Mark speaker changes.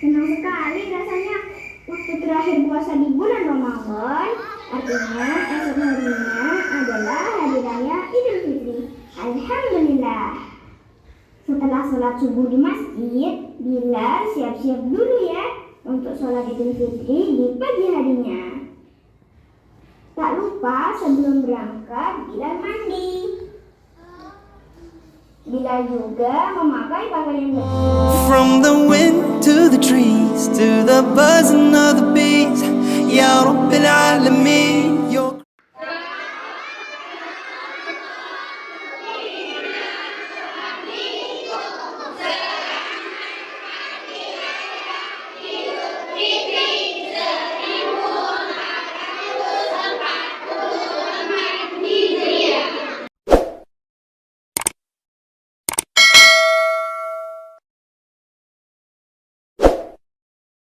Speaker 1: Senang sekali rasanya waktu terakhir puasa di bulan Ramadan. Artinya esok harinya adalah hari raya Idul Fitri. Alhamdulillah. Setelah sholat subuh di masjid, Bilal siap-siap dulu ya untuk sholat Idul Fitri di pagi harinya. Tak lupa sebelum berangkat Bilal mandi. Bilal juga memakai pakaian bersih.
Speaker 2: From the wind to the trees to the buzzing of the bees, Ya Rabbil Alameen.